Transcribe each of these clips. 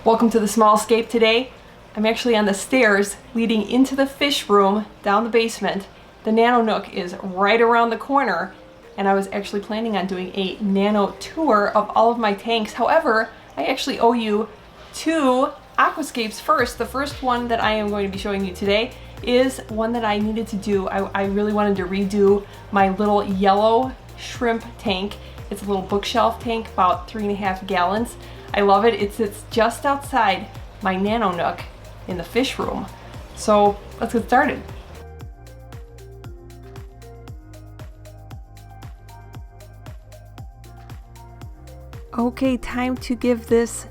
Welcome to the small scape today. I'm actually on the stairs leading into the fish room down the basement. The Nano Nook is right around the corner, and I was actually planning on doing a nano tour of all of my tanks. However, I actually owe you two aquascapes first. The first one that I am going to be showing you today is one that I needed to do. I really wanted to redo my little yellow shrimp tank. It's a little bookshelf tank, about 3.5 gallons. I love it. It sits just outside my Nano Nook in the fish room. So let's get started. Okay, time to give this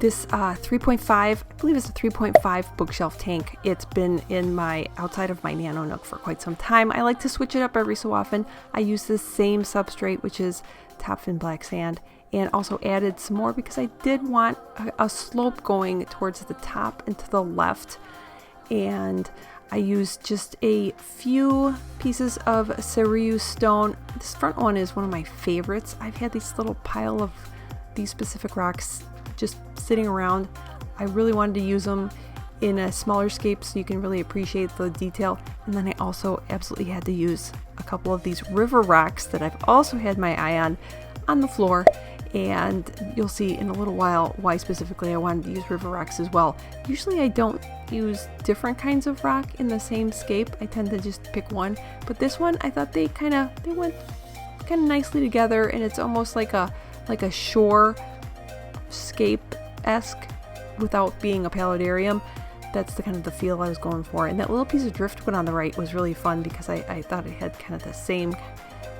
3.5, I believe it's a 3.5 bookshelf tank. It's been in my outside of my Nano Nook for quite some time. I like to switch it up every so often. I use the same substrate, which is topfin black sand, and also added some more because I did want a slope going towards the top and to the left. And I used just a few pieces of Cerise stone. This front one is one of my favorites. I've had this little pile of these specific rocks just sitting around. I really wanted to use them in a smaller scape so you can really appreciate the detail. And then I also absolutely had to use a couple of these river rocks that I've also had my eye on the floor. And you'll see in a little while why specifically I wanted to use river rocks as well. Usually I don't use different kinds of rock in the same scape. I tend to just pick one, but this one I thought they went kind of nicely together, and it's almost like a shore scape-esque without being a paludarium. That's the kind of the feel I was going for. And that little piece of driftwood on the right was really fun because I thought it had kind of the same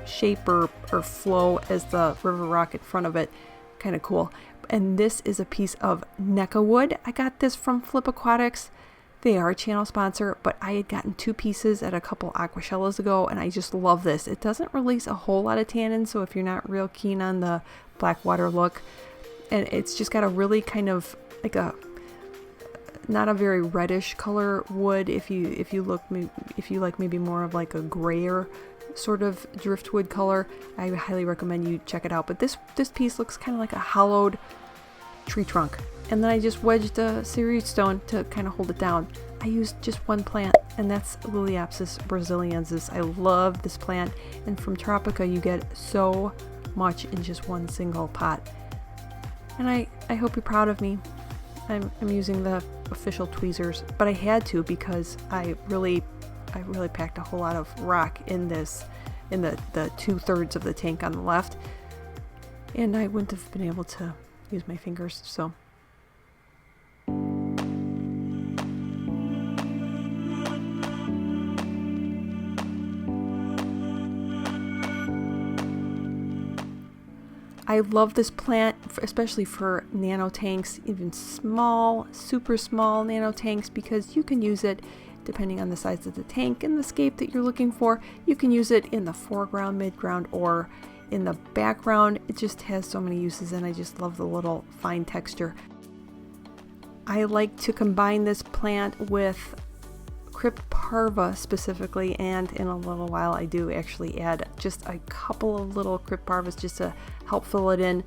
shape or flow as the river rock in front of it. Kind of cool. And this is a piece of NECA wood. I got this from Flip Aquatics. They are a channel sponsor, but I had gotten 2 pieces at a couple aquashellas ago, and I just love this. It doesn't release a whole lot of tannin, so if you're not real keen on the black water look, and it's just got a really kind of like a not a very reddish color wood. If you like maybe more of like a grayer sort of driftwood color, I highly recommend you check it out. But this piece looks kind of like a hollowed tree trunk, and then I just wedged a Cerise stone to kind of hold it down. I used just one plant, and that's Liliopsis brasiliensis. I love this plant, and from Tropica you get so much in just one single pot. And I hope you're proud of me. I'm using the official tweezers, but I had to because I really packed a whole lot of rock in the 2/3 of the tank on the left, and I wouldn't have been able to use my fingers. So I love this plant, especially for nano tanks, even small, super small nano tanks, because you can use it depending on the size of the tank and the scape that you're looking for. You can use it in the foreground, midground, or in the background. It just has so many uses, and I just love the little fine texture. I like to combine this plant with Cryptparva specifically, and in a little while I do actually add just a couple of little Cryptparvas just to help fill it in.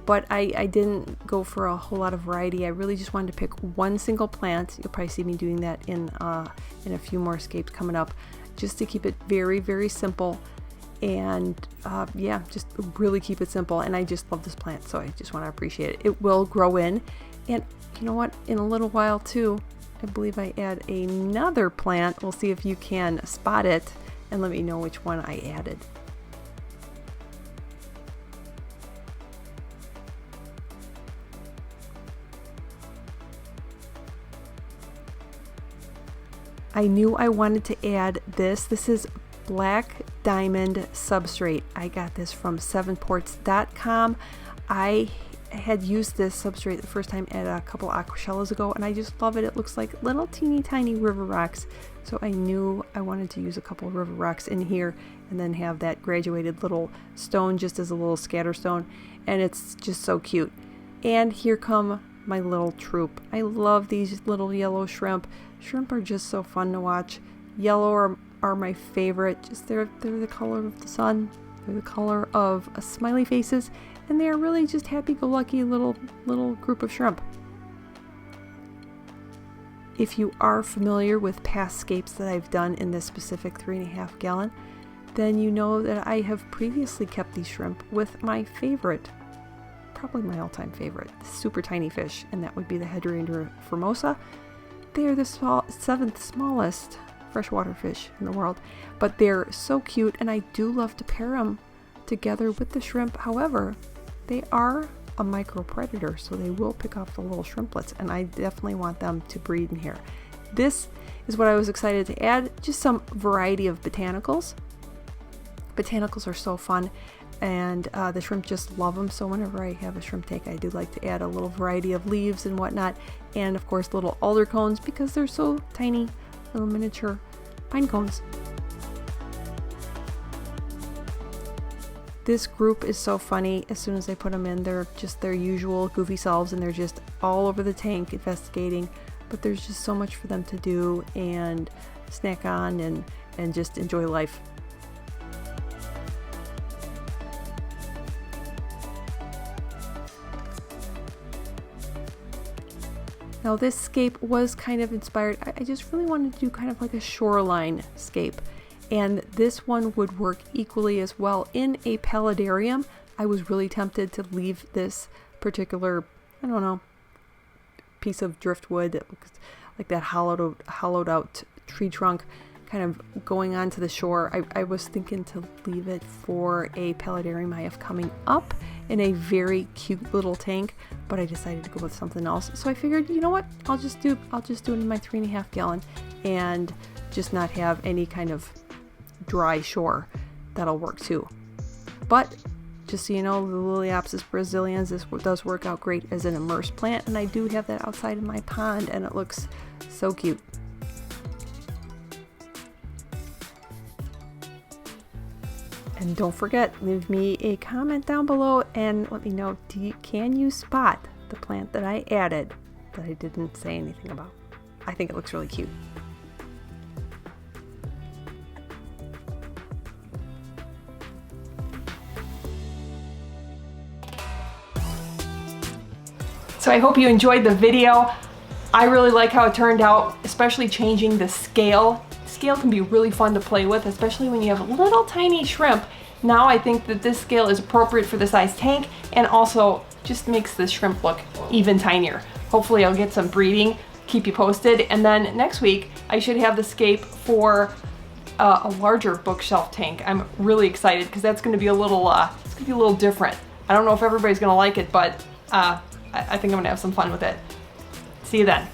But I didn't go for a whole lot of variety. I really just wanted to pick one single plant. You'll probably see me doing that in a few more scapes coming up, just to keep it very, very simple. And yeah, just really keep it simple. And I just love this plant, so I just want to appreciate it. It will grow in, and you know what? In a little while too, I believe I add another plant. We'll see if you can spot it and let me know which one I added. I knew I wanted to add this. This is black diamond substrate. I got this from 7ports.com. I had used this substrate the first time at a couple aquashellas ago, and I just love it. It looks like little teeny tiny river rocks. So I knew I wanted to use a couple of river rocks in here and then have that graduated little stone just as a little scatter stone, and it's just so cute. And here come my little troop. I love these little yellow shrimp. Shrimp are just so fun to watch. Yellow are my favorite. Just they're the color of the sun. They're the color of smiley faces, and they are really just happy-go-lucky little group of shrimp. If you are familiar with past scapes that I've done in this specific 3.5 gallon, then you know that I have previously kept these shrimp with my favorite, probably my all-time favorite, super tiny fish, and that would be the Hedrina formosa. They are the 7th smallest freshwater fish in the world, but they're so cute, and I do love to pair them together with the shrimp. However, they are a micro predator, so they will pick off the little shrimplets, and I definitely want them to breed in here. This is what I was excited to add, just some variety of botanicals. Botanicals are so fun, and the shrimp just love them, so whenever I have a shrimp tank, I do like to add a little variety of leaves and whatnot, and of course little alder cones, because they're so tiny, little miniature pine cones. This group is so funny. As soon as I put them in, they're just their usual goofy selves, and they're just all over the tank investigating, but there's just so much for them to do and snack on and just enjoy life. Now this scape was kind of inspired, I just really wanted to do kind of like a shoreline scape, and this one would work equally as well in a paludarium. I was really tempted to leave this particular, I don't know, piece of driftwood that looks like that hollowed out tree trunk kind of going onto the shore. I was thinking to leave it for a paludarium I have coming up in a very cute little tank, but I decided to go with something else. So I figured, you know what, I'll just do it in my 3.5 gallon and just not have any kind of dry shore. That'll work too. But just so you know, the Liliopsis brasiliens, this does work out great as an immersed plant, and I do have that outside in my pond, and it looks so cute. And don't forget, leave me a comment down below and let me know, can you spot the plant that I added that I didn't say anything about? I think it looks really cute. So I hope you enjoyed the video. I really like how it turned out, especially changing the scale. Scale can be really fun to play with, especially when you have little tiny shrimp. Now I think that this scale is appropriate for the size tank, and also just makes the shrimp look even tinier. Hopefully I'll get some breeding, keep you posted, and then next week I should have the scape for a larger bookshelf tank. I'm really excited because that's going to be a little different. I don't know if everybody's going to like it, but I think I'm going to have some fun with it. See you then.